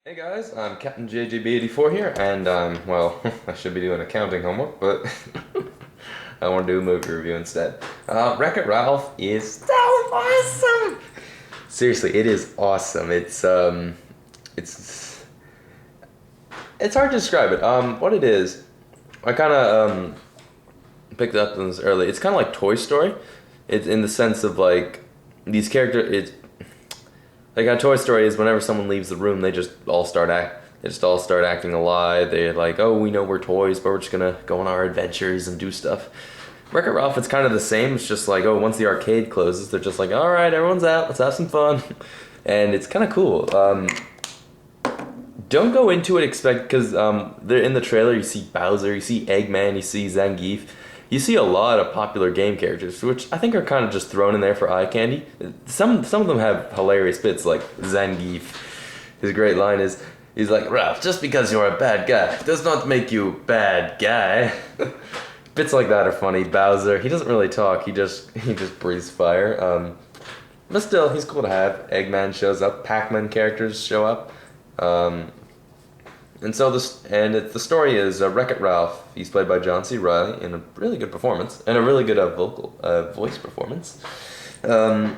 Hey guys, I'm Captain JJB84 here, and well, I should be doing accounting homework, but I want to do a movie review instead. Wreck-It Ralph is so awesome! Seriously, it is awesome. It's it's hard to describe it. What it is, I kind of picked up on this early. It's kind of like Toy Story. It's in the sense of like these characters. It's like how Toy Story is. Whenever someone leaves the room, They just all start acting a lie. They're like, "Oh, we know we're toys, but we're just gonna go on our adventures and do stuff." Wreck-It Ralph, it's kind of the same. It's just like, oh, once the arcade closes, they're just like, "All right, everyone's out. Let's have some fun," and it's kind of cool. Don't go into it expect because they're in the trailer. You see Bowser, you see Eggman, you see Zangief. You see a lot of popular game characters, which I think are kind of just thrown in there for eye candy. Some of them have hilarious bits, like Zangief. His great line is, he's like, "Ralph, just because you're a bad guy does not make you bad guy." Bits like that are funny. Bowser, he doesn't really talk. He just breathes fire. But still, he's cool to have. Eggman shows up. Pac-Man characters show up. Um, the story is Wreck-It Ralph. He's played by John C. Reilly in a really good performance and a really good voice performance. Um,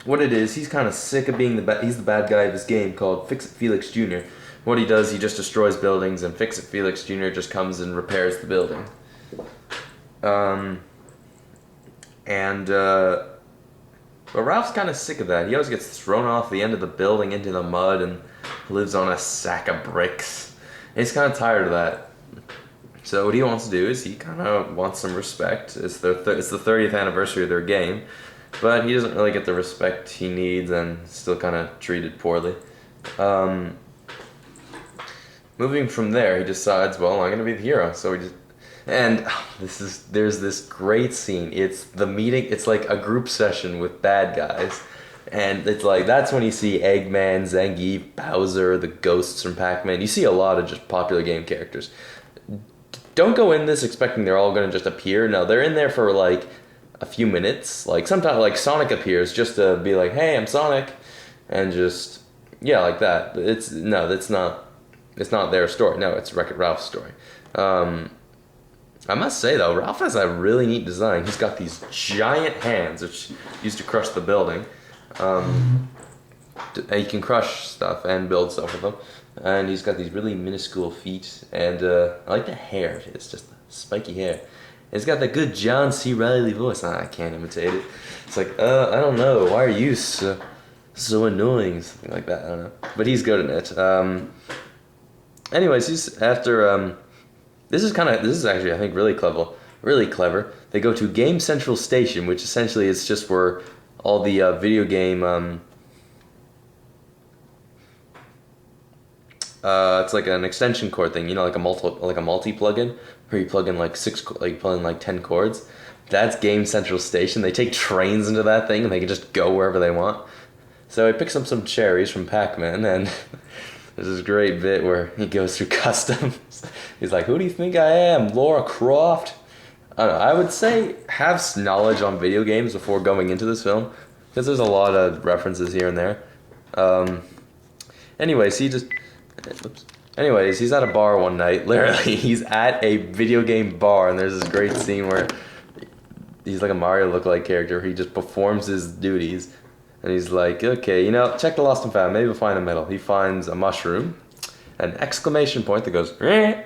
what it is, he's kind of sick of being he's the bad guy of this game called Fix-It Felix Jr. What he does, he just destroys buildings, and Fix-It Felix Jr. just comes and repairs the building. Um, and But Ralph's kind of sick of that. He always gets thrown off the end of the building into the mud and lives on a sack of bricks. And he's kind of tired of that. So what he wants to do is he kind of wants some respect. It's the 30th anniversary of their game, but he doesn't really get the respect he needs and still kind of treated poorly. Moving from there, he decides, well, I'm gonna be the hero. And there's this great scene. It's the meeting. It's like a group session with bad guys, and it's like that's when you see Eggman, Zangief, Bowser, the ghosts from Pac-Man. You see a lot of just popular game characters. Don't go in this expecting they're all gonna just appear. No, they're in there for like a few minutes. Like sometimes, like Sonic appears just to be like, "Hey, I'm Sonic," and just yeah, like that. But that's not. It's not their story. No, it's Wreck-It Ralph's story. I must say though, Ralph has a really neat design. He's got these giant hands, which used to crush the building. He can crush stuff and build stuff with them. And he's got these really minuscule feet. And I like the hair. It's just spiky hair. He's got that good John C. Reilly voice. I can't imitate it. It's like, I don't know. Why are you so annoying? Something like that. I don't know. But he's good at it. Anyways, he's after. This is actually, I think, really clever. Really clever. They go to Game Central Station, which essentially is just where all the video game. It's like an extension cord thing, you know, like a multi plugin, where you plug in like 10 chords. That's Game Central Station. They take trains into that thing, and they can just go wherever they want. So he picks up some cherries from Pac-Man, and there's this great bit where he goes through customs. He's like, "Who do you think I am, Laura Croft?" I don't know. I would say have knowledge on video games before going into this film, because there's a lot of references here and there. Um, anyways, he's at a bar one night. Literally, he's at a video game bar, and there's this great scene where he's like a Mario lookalike character. He just performs his duties. And he's like, "Okay, check the lost and found. Maybe we'll find a medal." He finds a mushroom, an exclamation point that goes, "Eh."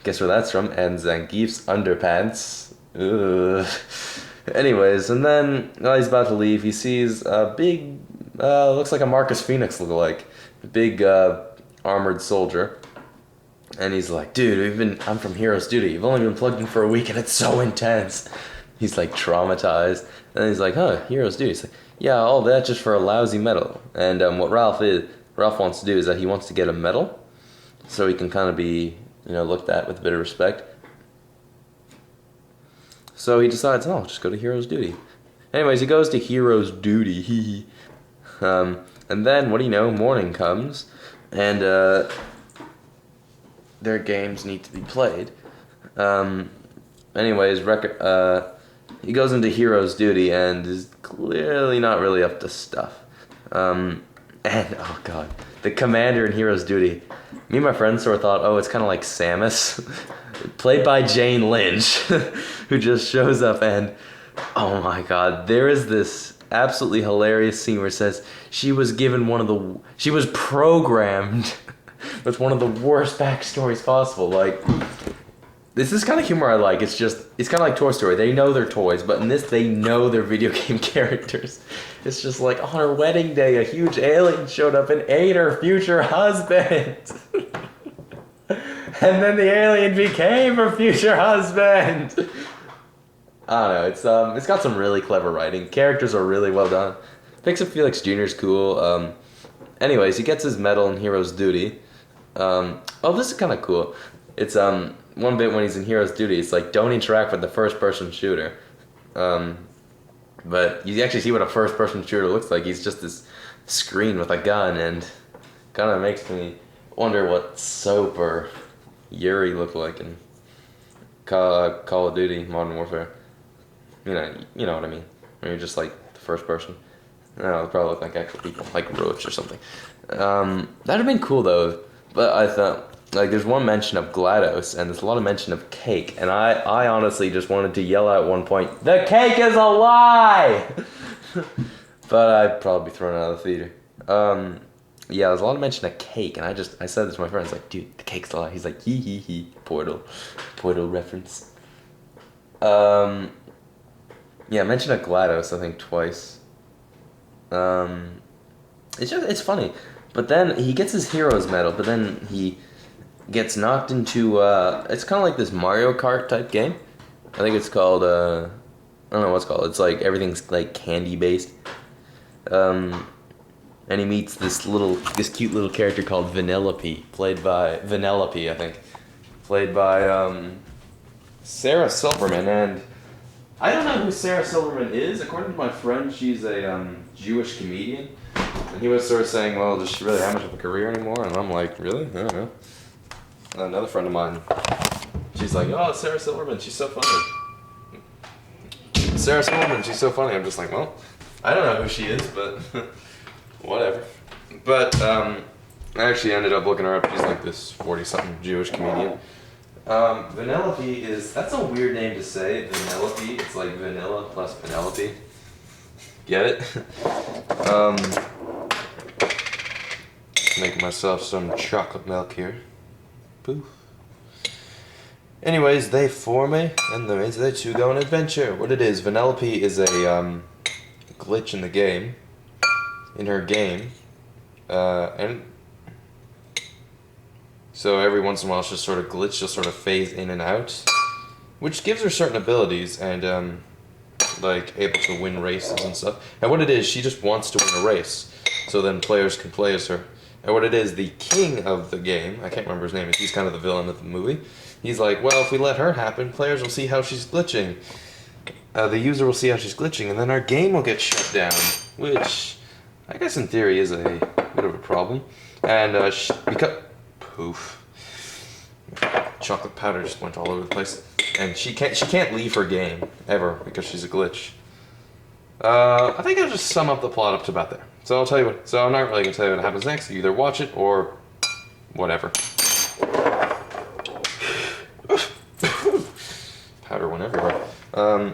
Guess where that's from? And Zangief's underpants. Ugh. Anyways, and then while he's about to leave, he sees a big, looks like a Marcus Phoenix lookalike, big armored soldier. And he's like, "Dude, I'm from Heroes Duty. You've only been plugged in for a week, and it's so intense." He's like traumatized. And he's like, "Huh, Heroes Duty." He's like, "Yeah, all that just for a lousy medal." And what Ralph wants to do is that he wants to get a medal, so he can kind of be, looked at with a bit of respect. So he decides, "Oh, I'll just go to Heroes Duty." Anyways, he goes to Heroes Duty. And then, what do you know? Morning comes, and their games need to be played. Anyways, he goes into Hero's Duty and is clearly not really up to stuff. And oh god, the commander in Hero's Duty. Me and my friends sort of thought, oh, it's kind of like Samus, played by Jane Lynch, who just shows up and, oh my god, there is this absolutely hilarious scene where it says she was given she was programmed with one of the worst backstories possible. Like, this is kind of humor I like. It's kind of like Toy Story. They know their toys, but in this, they know their video game characters. It's just like, on her wedding day, a huge alien showed up and ate her future husband. And then the alien became her future husband. I don't know. It's got some really clever writing. Characters are really well done. Pixar Felix Jr. is cool. Anyways, he gets his medal in Hero's Duty. Oh, this is kind of cool. It's one bit when he's in Hero's Duty. It's like, don't interact with the first-person shooter. But you actually see what a first-person shooter looks like. He's just this screen with a gun, and kind of makes me wonder what Soap or Yuri looked like in Call of Duty Modern Warfare. You know what I mean. When you're just like the first person. No, it probably look like actual people, like Roach or something. That'd have been cool though. But I thought, like, there's one mention of GLaDOS, and there's a lot of mention of cake, and I honestly just wanted to yell out at one point, "The cake is a lie!" But I'd probably be thrown out of the theater. Yeah, there's a lot of mention of cake, and I said this to my friends, like, dude, the cake's a lie. He's like, hee hee hee, Portal reference. Yeah, I mentioned a GLaDOS, I think, twice. It's funny. But then he gets his hero's medal, but then he gets knocked into, it's kind of like this Mario Kart type game. I think it's called, I don't know what it's called. It's like, everything's like candy based. And he meets this cute little character called Vanellope, played by Sarah Silverman, and I don't know who Sarah Silverman is. According to my friend, she's a Jewish comedian. And he was sort of saying, well, does she really have much of a career anymore? And I'm like, really? I don't know. Another friend of mine, she's like, oh, Sarah Silverman, she's so funny. Sarah Silverman, she's so funny. I'm just like, well, I don't know who she is, but whatever. But I actually ended up looking her up. She's like this 40-something Jewish comedian. Vanellope that's a weird name to say, Vanellope. It's like vanilla plus Penelope. Get it? Making myself some chocolate milk here. Poof. Anyways, they form and they two go on an adventure. What it is, Vanellope is a glitch in the game. In her game. And so every once in a while she'll sort of glitch, she'll sort of phase in and out. Which gives her certain abilities and like able to win races and stuff. And what it is, she just wants to win a race. So then players can play as her. And what it is, the king of the game, I can't remember his name, he's kind of the villain of the movie. He's like, well, if we let her happen, players will see how she's glitching. The user will see how she's glitching, and then our game will get shut down. Which, I guess in theory is a bit of a problem. And because... Poof. Chocolate powder just went all over the place. And she can't leave her game, ever, because she's a glitch. I think I'll just sum up the plot up to about there. So I'll tell you what. So I'm not really gonna tell you what happens next. You either watch it or whatever. Powder went everywhere. I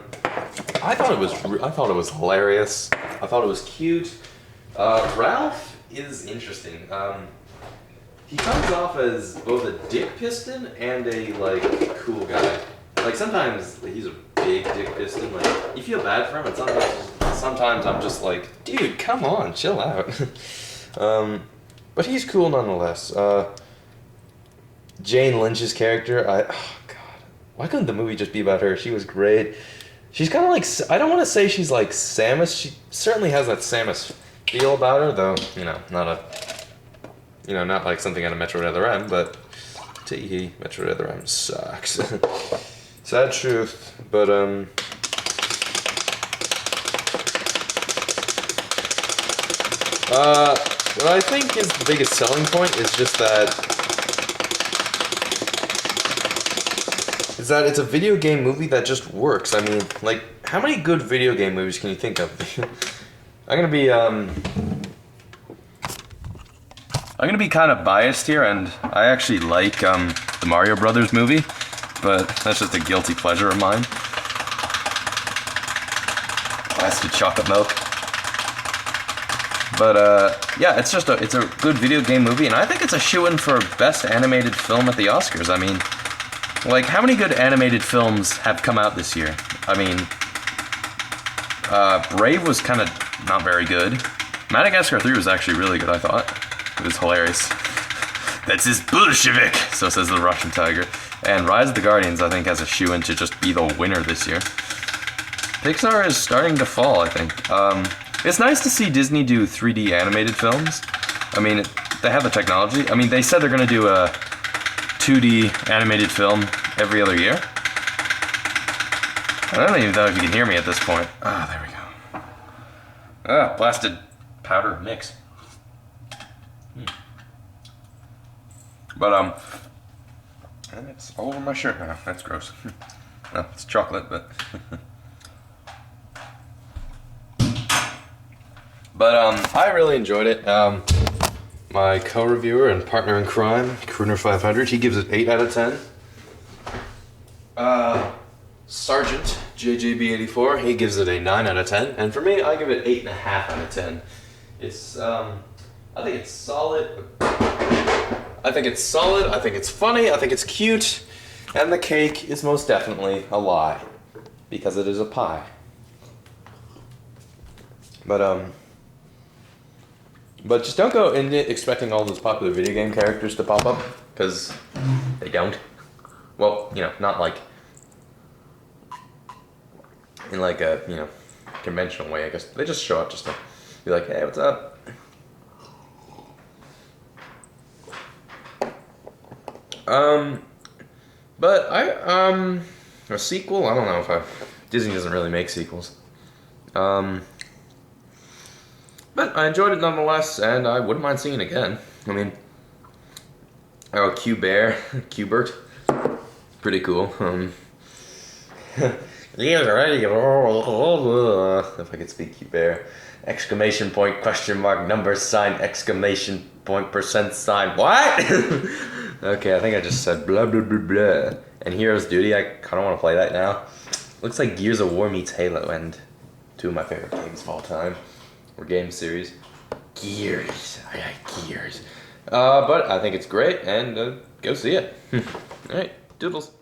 thought it was hilarious. I thought it was cute. Ralph is interesting. He comes off as both a dick piston and a like cool guy. Like sometimes he's a big dick piston. Like you feel bad for him, and sometimes I'm just like, dude, come on, chill out. But he's cool nonetheless. Jane Lynch's character, oh god, why couldn't the movie just be about her? She was great. She's kind of like, I don't want to say she's like Samus. She certainly has that Samus feel about her, though. Not like something out of Metroid Other M, but tee Metroid Other M sucks. Sad truth, but what I think is the biggest selling point is just that it's a video game movie that just works. I mean, like, how many good video game movies can you think of? I'm gonna be I'm gonna be kind of biased here, and I actually like the Mario Brothers movie, but that's just a guilty pleasure of mine. Blasted chocolate milk. But yeah, it's a good video game movie, and I think it's a shoo-in for best animated film at the Oscars. I mean, like, how many good animated films have come out this year? I mean, Brave was kind of not very good. Madagascar 3 was actually really good, I thought. It was hilarious. That's his Bolshevik, so says the Russian tiger. And Rise of the Guardians, I think, has a shoo-in to just be the winner this year. Pixar is starting to fall, I think. It's nice to see Disney do 3D animated films. I mean, they have the technology. I mean, they said they're going to do a 2D animated film every other year. I don't even know if you can hear me at this point. Ah, there we go. Ah, blasted powder mix. But, and it's all over my shirt now. That's gross. No, it's chocolate, but... But, I really enjoyed it. My co-reviewer and partner in crime, Crooner500, he gives it 8 out of 10. Sergeant, JJB84, he gives it a 9 out of 10. And for me, I give it 8.5 out of 10. It's, I think it's solid. I think it's solid, I think it's funny, I think it's cute. And the cake is most definitely a lie. Because it is a pie. But just don't go in it expecting all those popular video game characters to pop up, because they don't. Well, you know, not like in like a, you know, conventional way, I guess. They just show up just to be like, hey, what's up? But a sequel, I don't know if Disney doesn't really make sequels. But I enjoyed it nonetheless, and I wouldn't mind seeing it again. I mean, Q-Bert, pretty cool. Yeah, right. If I could speak Q-Bear. Exclamation point, question mark, number sign, exclamation point, percent sign. What? Okay, I think I just said blah, blah, blah, blah. And Heroes Duty, I kind of want to play that now. Looks like Gears of War meets Halo, and two of my favorite games of all time. Or game series. Gears. I like Gears. But I think it's great, and go see it. Alright, doodles.